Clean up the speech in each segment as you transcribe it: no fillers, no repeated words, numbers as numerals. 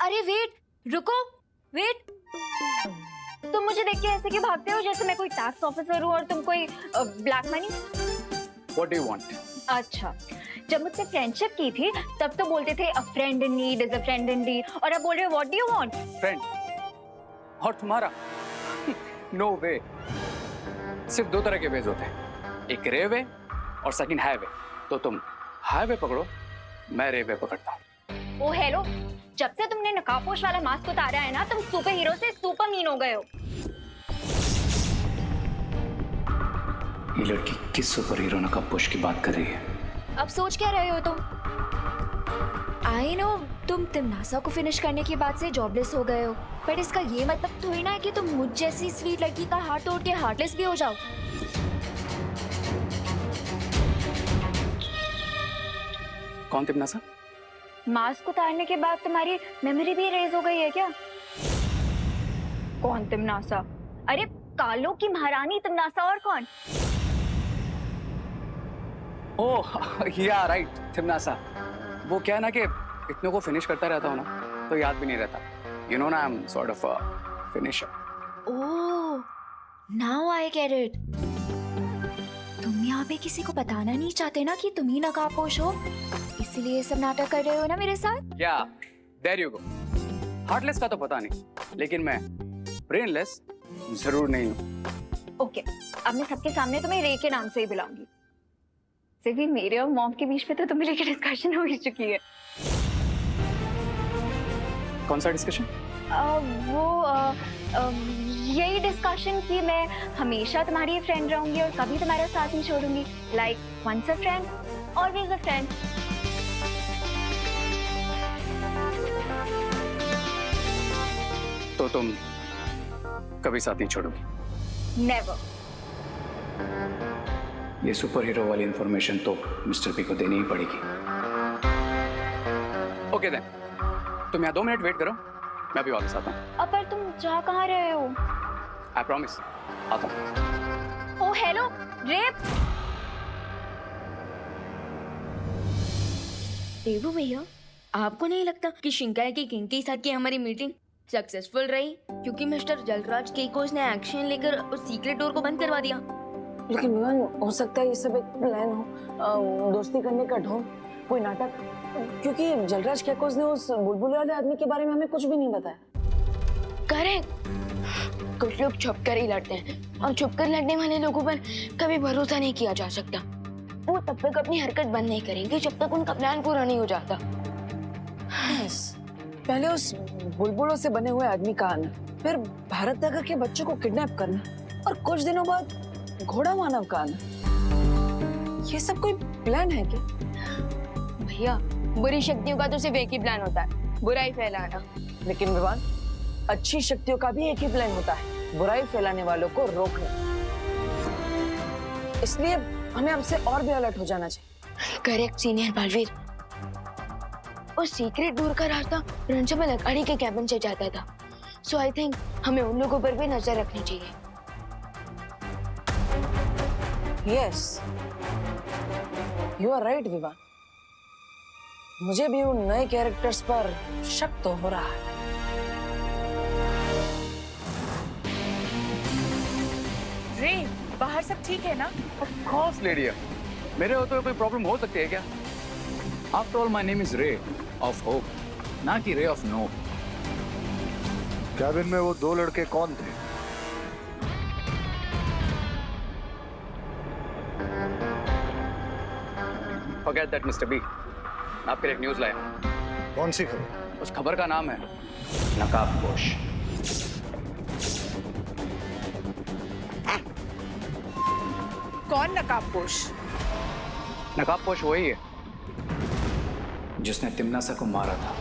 अरे वेट, रुको, वेट। तुम मुझे देख के ऐसे क्यों भागते हो जैसे मैं कोई टैक्स ऑफिसर हूँ और तुम कोई black money? What do you want? अच्छा, जब मुझसे फ्रेंडशिप की थी तब तो बोलते थे a friend in need is a friend in deed, और अब बोल रहे हो what do you want? Friend. और तुम्हारा? No way. सिर्फ दो तरह के वेज होते हैं, एक रे वे और सेकंड हाईवे। तो तुम हाईवे पकड़ो, मैं रे वे पकड़ता हूँ। ओ हेलो, जब से तुमने नकाबपोश वाला मास्क उतारा है ना, तुम सुपर हीरो से सुपर मीन हो गए हो। ये लड़की किस सुपर हीरो नकाबपोश की बात कर रही है? अब सोच क्या रहे हो तुम? आई नो तुम तिमनासा को फिनिश करने के बाद से जॉबलेस हो गए हो, बट इसका ये मतलब थोड़ी ना है कि तुम मुझ जैसी स्वीट लड़की का हार्ट तोड़ के हार्टलेस भी हो जाओ। कौन तिमनासा? मास्क उतारने के बाद तुम्हारी मेमोरी भी इरेज हो गई है क्या? कौन तिमनासा? अरे कालो की महारानी तिमनासा, और कौन? ओह या राइट, तिमनासा। वो क्या है ना कि इतनों को फिनिश करता रहता हूँ ना, तो याद भी नहीं रहता। यू नो ना, I am sort of a finisher. Oh, now I get it. तुम यहाँ पे किसी को बताना नहीं चाहते ना कि तुम ही नकाबपोश हो, इसीलिए सब नाटक कर रहे हो ना मेरे साथ? या देयर यू गो। हार्टलेस का तो पता नहीं, लेकिन मैं ब्रेनलेस जरूर नहीं हूँ। ओके, अब मैं सबके सामने तुम्हें रे के नाम से ही बुलाऊंगी। सिर्फ भी मेरे और मॉम के बीच में तो तुम्हें लेकर डिस्कशन हो ही चुकी है। कौन सा डिस्कशन? यही डिस्कशन कि मैं हमेशा तुम्हारी फ्रेंड रहूंगी और कभी तुम्हारा साथ नहीं छोड़ूंगी। Like once a friend always a friend. तो तुम कभी साथ नहीं छोड़ोगी? नेवर। ये सुपर हीरो वाली इंफॉर्मेशन तो मिस्टर पी को देनी ही पड़ेगी। ओके देन, तुम यहाँ 2 मिनट वेट करो, मैं अभी वापस आता हूँ। अब पर तुम जा कहाँ रहे हो? आई प्रॉमिस, आता हूँ। ओ हेलो, रेप। देवू भैया, आपको नहीं लगता कि शिंकाई की किंग के साथ की हमारी मीटिंग सक्सेसफुल रही, क्योंकि मिस्टर जलराज केकोस ने एक्शन लेकर उस सीक्रेट डोर को बंद करवा दिया? लेकिन विवान, हो सकता है ये सब एक प्लान हो, दोस्ती करने का ढोंग, कोई नाटक, क्योंकि जलराज केकोस ने उस बुलबुल वाले आदमी के बारे में हमें कुछ भी नहीं बताया। करेक्ट। कुछ लोग छुपकर ही लड़ते हैं और छुपकर लड़ने वाले लोगों पर कभी भरोसा नहीं किया जा सकता। वो तब तक अपनी हरकत बंद नहीं करेंगे जब तक उनका प्लान पूरा नहीं हो जाता। yes. पहले उस बुलबुलों से बने हुए आदमी का आना, फिर भारत नगर के बच्चों को किडनैप करना, और कुछ दिनों बाद घोड़ा मानव का आना। ये सब कोई प्लान है क्या? भैया, बुरी शक्तियों का तो सिर्फ एक ही प्लान होता है, बुराई फैलाना। लेकिन विवान, अच्छी शक्तियों का भी एक ही प्लान होता है, बुराई फैलाने वालों को रोकना। इसलिए हमें अब से और भी अलर्ट हो जाना चाहिए। Correct senior Balveer. उस सीक्रेट डोर का रास्ता प्रिंसिपल अखाड़ी के कैबिन से जाता था, सो आई थिंक हमें उन लोगों पर भी नजर रखनी चाहिए। Yes, you are right, Vivaan. मुझे भी उन नए कैरेक्टर्स पर शक तो हो रहा है। रे, बाहर सब ठीक है ना? Of course, lady. मेरे होते हुए कोई प्रॉब्लम हो सकती है क्या? After all, my name is Ray of Hope, ना कि Ray of No. कैबिन में वो 2 लड़के कौन थे? Forget that, Mr. B. मैं आपके लिए एक न्यूज़ लाया। कौन सी खबर? उस खबर का नाम है नकाबपोश। कौन नकाबपोश? नकाबपोश वही है जिसने तिमनासा को मारा था।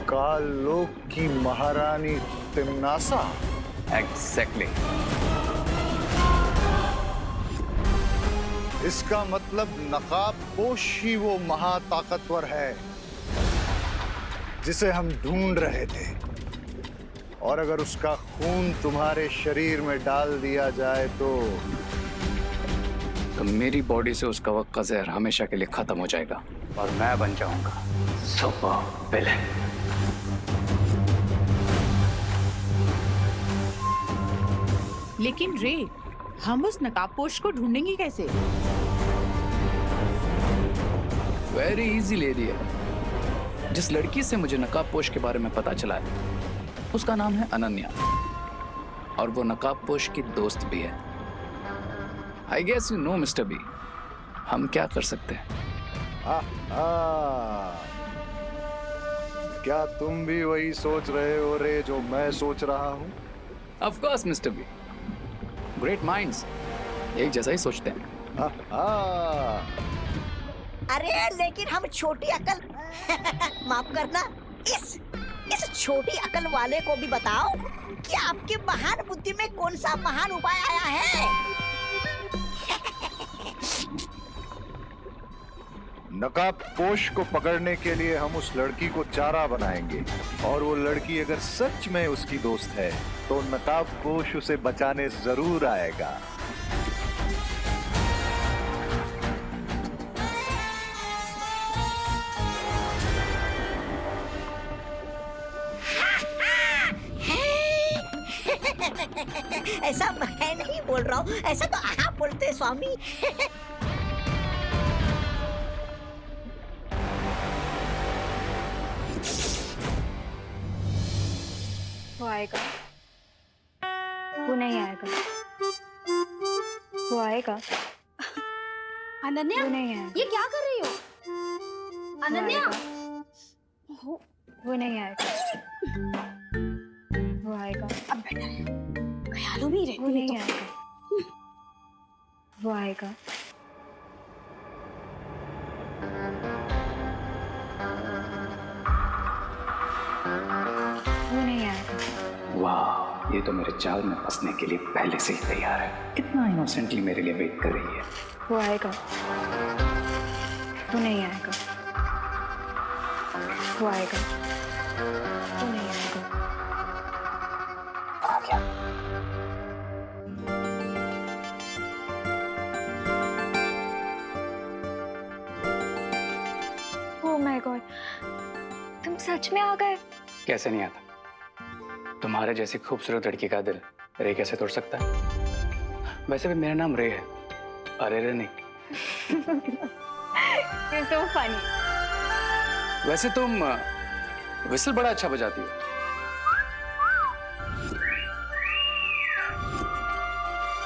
कालोक की महारानी तिमनासा? Exactly. इसका मतलब नकाबपोश ही वो महाताकतवर है जिसे हम ढूंढ रहे थे, और अगर उसका खून तुम्हारे शरीर में डाल दिया जाए तो तो मेरी बॉडी से उसका वक्त का जहर हमेशा के लिए खत्म हो जाएगा और मैं बन जाऊंगा सुपर विलेन। लेकिन रे, हम उस नकाबपोश को ढूंढेंगे कैसे? वेरी इजी लेडी है। जिस लड़की से मुझे नकाबपोश के बारे में पता चला है उसका नाम है अनन्या और वो नकाबपोश की दोस्त भी है। I guess you know Mister B, हम क्या कर सकते हैं? क्या तुम भी वही सोच रहे हो रे जो मैं सोच रहा हूँ? Of course Mister B, great minds एक जैसा ही सोचते हैं। अरे लेकिन हम छोटी अकल माफ करना, इस छोटी अकल वाले को भी बताओ कि आपकी महान बुद्धि में कौन सा महान उपाय आया है। नकाबपोश को पकड़ने के लिए हम उस लड़की को चारा बनाएंगे और वो लड़की अगर सच में उसकी दोस्त है तो नकाबपोश उसे बचाने जरूर आएगा। ऐसा मैं नहीं बोल रहा हूँ, ऐसा तो आप बोलते हैं स्वामी। वो आएगा, वो नहीं आएगा, वो आएगा, अनन्या, वो नहीं आएगा, ये क्या कर रही हो? अनन्या, वो नहीं आएगा, वो आएगा, अब बेटा ख्यालों में ही वो रहती नहीं है आएगा, वो आएगा, वो नहीं आएगा। वाह, ये तो मेरे जाल में फंसने के लिए पहले से ही तैयार है। कितना इनोसेंटली मेरे लिए वेट कर रही है। वो आएगा, वो नहीं आएगा, वो आएगा, वो नहीं आएगा, आ गया। ओह माय गॉड, तुम सच में आ गए? कैसे नहीं आता? तुम्हारे जैसी खूबसूरत लड़की का दिल रे कैसे तोड़ सकता है? वैसे भी मेरा नाम रे है, अरे रे नहीं। You're so funny. वैसे तुम विसल बड़ा अच्छा बजाती हो।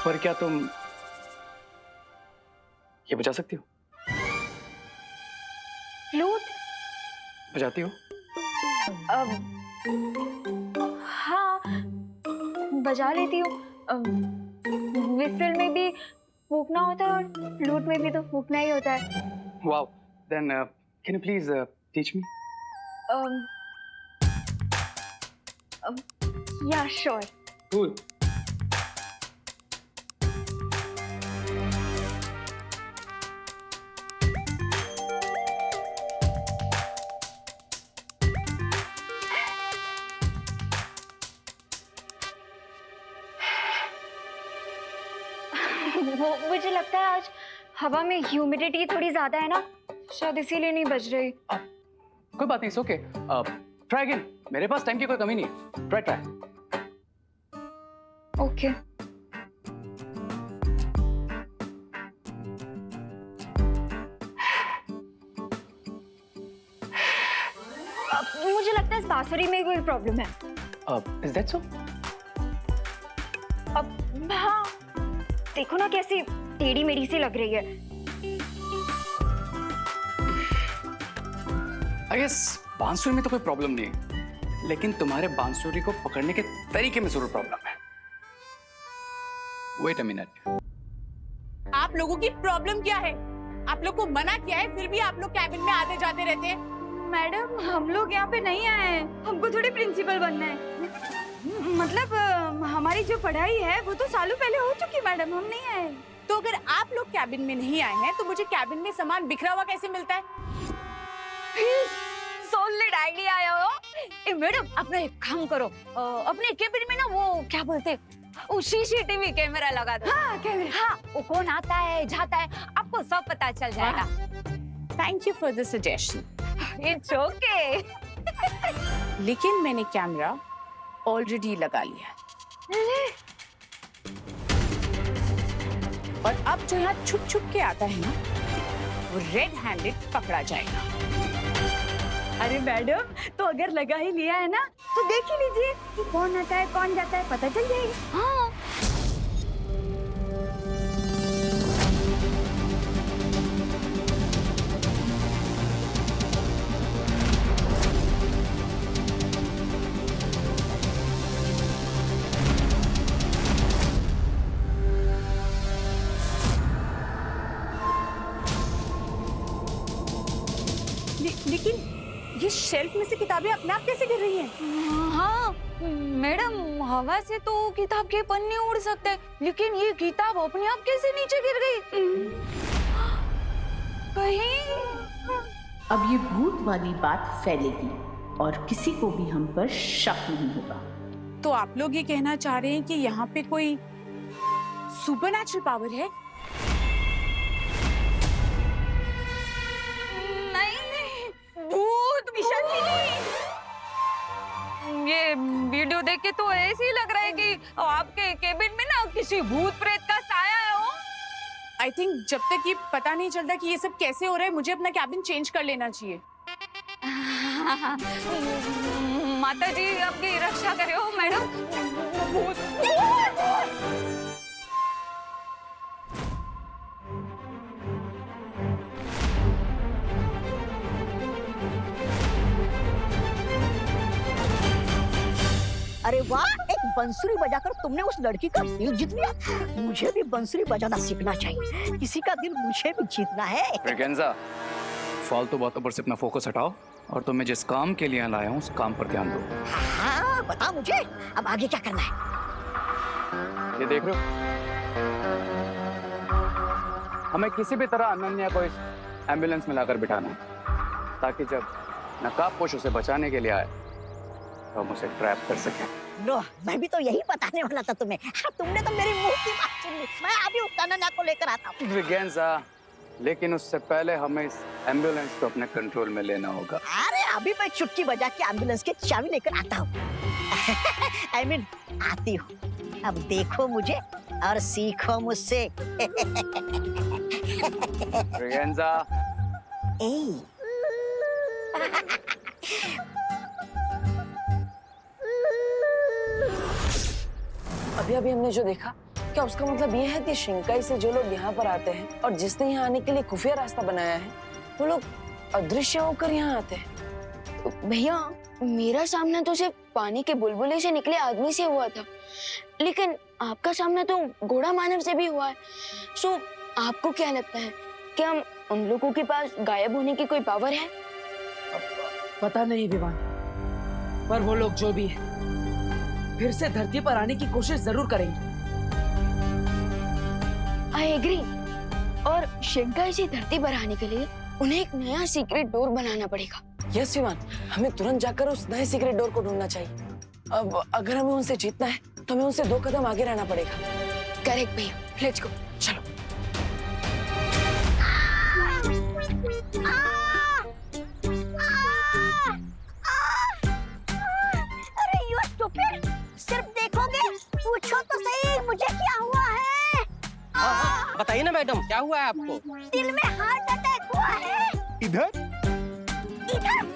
पर क्या तुम ये बजा सकती हो? फ्लूट? बजाती हो? हाँ, बजा लेती हूँ। विसल में भी फूकना होता है और फ्लूट में भी तो फूकना ही होता है। Wow. Then can you please teach me? Yeah, sure. Cool. वो मुझे लगता है आज हवा में ह्यूमिडिटी थोड़ी ज्यादा है ना, शायद इसीलिए नहीं बज रही। कोई बात नहीं, ओके। ट्राई अगेन, मेरे पास टाइम की कोई कमी नहीं है। ट्राई। ओके। मुझे लगता है इस बांसुरी में कोई प्रॉब्लम है। Is that so? अब हाँ, देखो ना कैसी टेढ़ी मेढ़ी सी लग रही है। आई गेस बांसुरी में तो कोई प्रॉब्लम नहीं है, लेकिन तुम्हारे बांसुरी को पकड़ने के तरीके में जरूर प्रॉब्लम है। Wait a minute. आप लोगों की प्रॉब्लम क्या है? आप लोग को मना किया है, फिर भी आप लोग कैबिन में आते जाते रहते हैं। मैडम, हम लोग यहाँ पे नहीं आए हैं, हमको थोड़ी प्रिंसिपल बनना है। मतलब हमारी जो पढ़ाई है वो तो सालों पहले हो चुकी मैडम, हम नहीं आए। तो अगर आप लोग कैबिन में नहीं आए हैं तो मुझे कैबिन में सामान बिखरा हुआ कैसे मिलता है? सॉलिड आइडिया आया हो। ए मैडम, अपना एक काम करो, अपने कैबिन में ना वो क्या बोलते, वो CCTV कैमरा लगा दो। हाँ कैमरा। हाँ, वो कौन आता है जाता है आपको सब पता चल जाएगा। Thank you for the suggestion. It's okay. लेकिन मैंने कैमरा ऑलरेडी लगा लिया और अब जो यहाँ छुप छुप के आता है ना, वो रेड हैंडेड पकड़ा जाएगा। अरे मैडम, तो अगर लगा ही लिया है ना तो देख ही लीजिए कि कौन आता है कौन जाता है, पता चल जाएगा। हाँ। लेकिन ये शेल्फ में से किताबें अपने आप कैसे गिर रही हैं? हाँ मैडम, हवा से तो किताब के पन्ने उड़ सकते हैं, लेकिन ये किताब अपने आप कैसे नीचे गिर गई? कहीं अब ये भूत वाली बात फैलेगी और किसी को भी हम पर शक नहीं होगा। तो आप लोग ये कहना चाह रहे हैं कि यहाँ पे कोई सुपरनैचुरल पावर है? भूत ये वीडियो देख के तो ऐसे ही लग रहा है कि आपके केबिन में ना किसी भूत प्रेत का साया है। हो आई थिंक जब तक ये पता नहीं चलता कि ये सब कैसे हो रहा है, मुझे अपना कैबिन चेंज कर लेना चाहिए। माता जी आपकी रक्षा करे हो मैडम। भूत अरे वाह, एक बंसुरी बजाकर तुमने उस लड़की का दिल जीत लिया। मुझे भी बंसुरी बजाना सीखना चाहिए, किसी का दिल मुझे भी जीतना है। ब्रिगेंजा, फालतू बातों पर से अपना फोकस हटाओ और तुम्हें जिस काम के लिए यहाँ लाया हूँ उस काम पर ध्यान दो। हाँ बता मुझे, अब आगे क्या करना है? ये देख रहे हो, हमें किसी भी तरह अनन्या को इस एम्बुलेंस में लाकर बिठाना है, ताकि जब नकाबपोश उसे बचाने के लिए आए तो हम उसे ट्रैप कर सकें। नो, मैं भी तो यही बताने वाला था तुम्हें। हाँ, तुमने तो मेरी मुंह की बात छीन ली। मैं अभी उस अनन्या को लेकर आता हूँ। ब्रिगेंजा, लेकिन उससे पहले हमें इस एम्बुलेंस को अपने कंट्रोल में लेना होगा। अरे अभी मैं चुटकी बजा के एम्बुलेंस की चाबी लेकर आता हूँ। I mean, आती हूँ। अब देखो मुझे और सीखो मुझसे। ब्रिगेंजा, अभी अभी हमने जो देखा, क्या उसका मतलब ये है कि शिंकाई से जो लोग यहाँ पर आते हैं और जिसने यहाँ आने के लिए खुफिया रास्ता बनाया है, वो लोग अदृश्य होकर यहाँ आते हैं? भैया, मेरा सामना तो सिर्फ पानी के बुलबुले से निकले आदमी से हुआ था, लेकिन आपका सामना तो घोड़ा मानव से भी हुआ है। सो आपको क्या लगता है कि हम उन लोगों के पास गायब होने की कोई पावर है? पता नहीं विवान, पर वो लोग जो भी है फिर से धरती पर आने की कोशिश जरूर करेंगे। I agree. और शिंकाई से धरती पर आने के लिए उन्हें एक नया सीक्रेट डोर बनाना पड़ेगा। यस विवान, हमें तुरंत जाकर उस नए सीक्रेट डोर को ढूंढना चाहिए। अब अगर हमें उनसे जीतना है तो हमें उनसे 2 कदम आगे रहना पड़ेगा। करेक्ट भैया, लेट्स गो। चलो। अरे यू स्टूपिड, सिर्फ देखोगे? पूछो तो सही मुझे क्या हुआ है। बताइए ना मैडम, क्या हुआ है आपको? दिल में हार्ट अटैक हुआ है। इधर इधर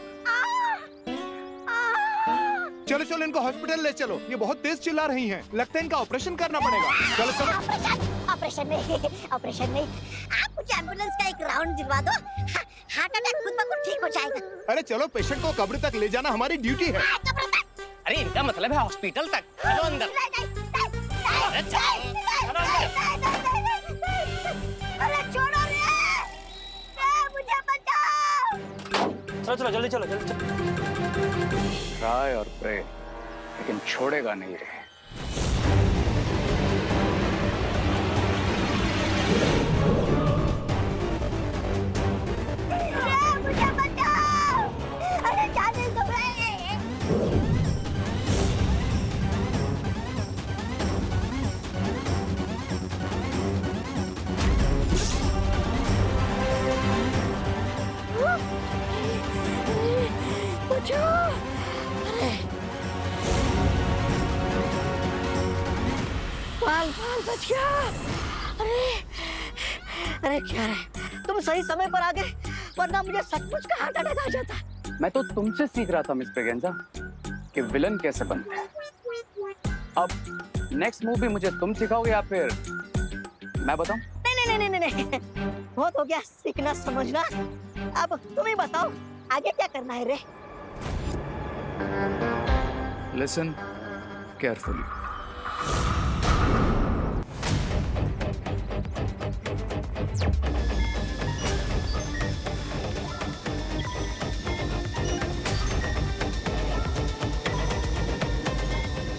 चलो चलो, इनको हॉस्पिटल ले चलो। ये बहुत तेज चिल्ला रही हैं। लगता है इनका ऑपरेशन करना पड़ेगा। चलो चलो। ऑपरेशन नहीं, ऑपरेशन नहीं। आप मुझे एम्बुलेंस का एक राउंड दिलवा दो। हार्ट अटैक खुद ब खुद ठीक हो जाएगा। अरे चलो, पेशेंट को कब्र तक ले जाना हमारी ड्यूटी है। अरे इनका मतलब है हॉस्पिटल तक। चलो अंदर। अरे चलो अरे छोड़ो रे, मुझे बचाओ। चलो चलो, जल्दी चलो, जल्दी चलो। ट्राई और प्रे, लेकिन छोड़ेगा नहीं रे। मुझे बचाओ। अरे जाने दो। बच गया। अरे अरे क्या रे, तुम सही समय पर आ गए, वरना मुझे सचमुच का हार्ट अटैक आ जाता। मैं तो तुमसे सीख रहा था मिस ब्रिगेंजा कि विलन कैसे बनते हैं। अब नेक्स्ट मूवी मुझे तुम सिखाओगे या फिर मैं बताऊं? नहीं नहीं नहीं नहीं नहीं, बहुत हो गया सीखना समझना। अब तुम ही बताओ आगे क्या करना है रे। Listen carefully.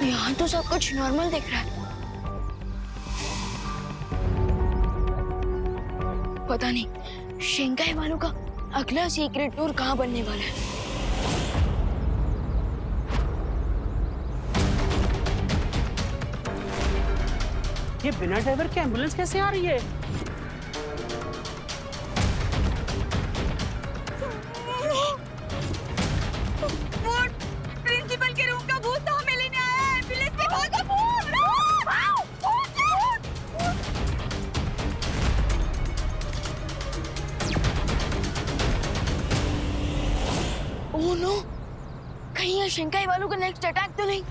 यहाँ तो सब कुछ नॉर्मल दिख रहा है। पता नहीं शेंगाई वालों का अगला सीक्रेट टूर कहाँ बनने वाला है। ये बिना ड्राइवर के एम्बुलेंस कैसे आ रही है? प्रिंसिपल के रूम का भूत तो हमें लेने आया है। एम्बुलेंस में भागो, भूत! ओह नो, कहीं ये शेंगाई वालों का नेक्स्ट अटैक तो नहीं?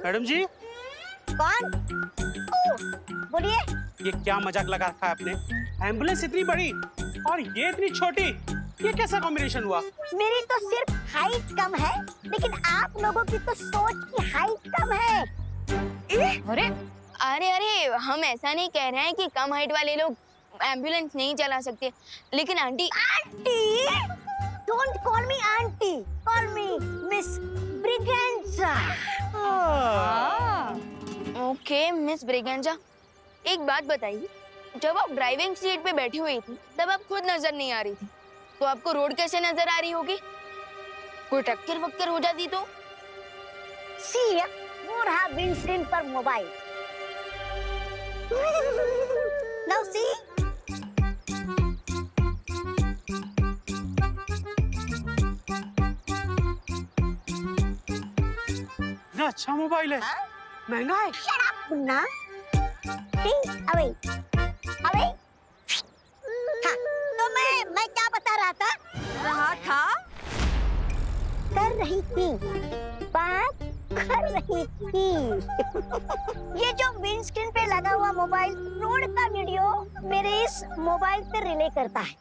मैडम जी, कौन? बोलिए। ये क्या मजाक लगा रखा है आपने? एम्बुलेंस इतनी बड़ी और ये इतनी छोटी, ये कैसा कॉम्बिनेशन हुआ? मेरी तो सिर्फ हाइट कम है, लेकिन आप लोगों की तो सोच की हाइट कम है। अरे अरे अरे, हम ऐसा नहीं कह रहे हैं कि कम हाइट वाले लोग एम्बुलेंस नहीं चला सकते, लेकिन aunty. Aunty? Don't call me aunty, call me miss Braganza. Okay miss Braganza, एक बात बताइए, जब आप ड्राइविंग सीट पे बैठी हुई थी तब आप खुद नजर नहीं आ रही थी, तो आपको रोड कैसे नजर आ रही होगी? कोई टक्कर वक्कर हो जाती तो? सी, वो रहा विंडस्क्रीन पर मोबाइल। Now see. इतना अच्छा मोबाइल है, महंगा है। Shut up, Munna. See, away, away. हाँ, तो मैं क्या बता रहा था? कर रही थी, बात कर रही थी। ये जो विंड स्क्रीन पे लगा हुआ मोबाइल रोड का वीडियो मेरे इस मोबाइल पे रिले करता है,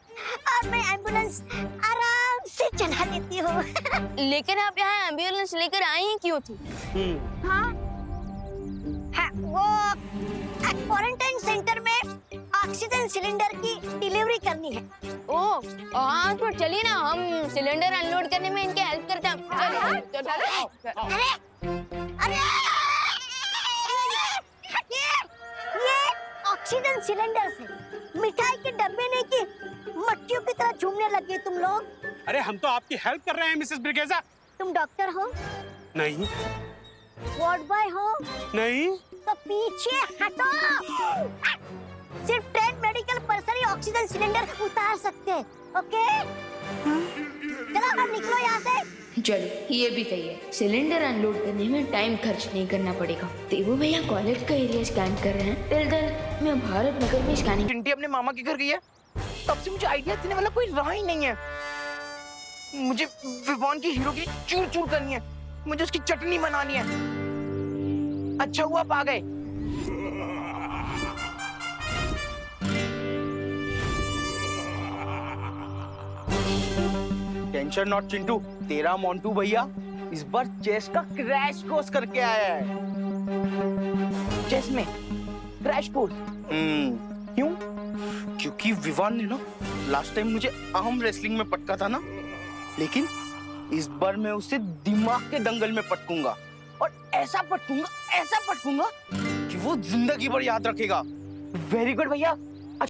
और मैं एम्बुलेंस आराम से चला देती हूँ। लेकिन आप यहाँ एम्बुलेंस लेकर आई ही क्यों थी? हाँ, वो क्वारंटाइन सेंटर में ऑक्सीजन सिलेंडर की डिलीवरी करनी है। ओह हाँ, तो चलिए ना, हम सिलेंडर अनलोड करने में इनके हेल्प करते हैं। अरे अरे, ये ऑक्सीजन सिलेंडर से मिठाई के डब्बे नहीं की मट्टियों की तरह झूमने लगे तुम लोग। अरे हम तो आपकी हेल्प कर रहे हैं मिसेस ब्रिगेंजा। तुम डॉक्टर हो? नहीं। वार्ड बॉय हो? नहीं। तो पीछे हटो। सिर्फ ट्रेन मेडिकल पर्सन ही ऑक्सीजन सिलेंडर उतार सकते हैं, ओके? चलो अब निकलो यहाँ से। चलो ये भी सही है, सिलेंडर अनलोड करने में टाइम खर्च नहीं करना पड़ेगा। देवू भैया कॉलेज का एरिया स्कैन कर रहे हैं, टिल मैं भारत नगर में स्कैनिंग। चिंटी अपने मामा के घर गई है, तब से मुझे आइडिया देने वाला कोई रहा ही नहीं है। मुझे विवान की हीरो की चूर चूर करनी है, मुझे उसकी चटनी बनानी है। अच्छा हुआ आप आ गए। टेंशन नॉट चिंटू, तेरा मोंटू भैया इस बार चेस का क्रैश कोर्स करके आया है। चेस में क्रैश कोर्स? क्यों? क्योंकि विवान ने ना लास्ट टाइम मुझे आर्म रेसलिंग में पटका था ना, लेकिन इस बार मैं उसे दिमाग के दंगल में पटकूंगा और ऐसा पटकूंगा कि वो जिंदगी भर याद रखेगा। वेरी गुड भैया,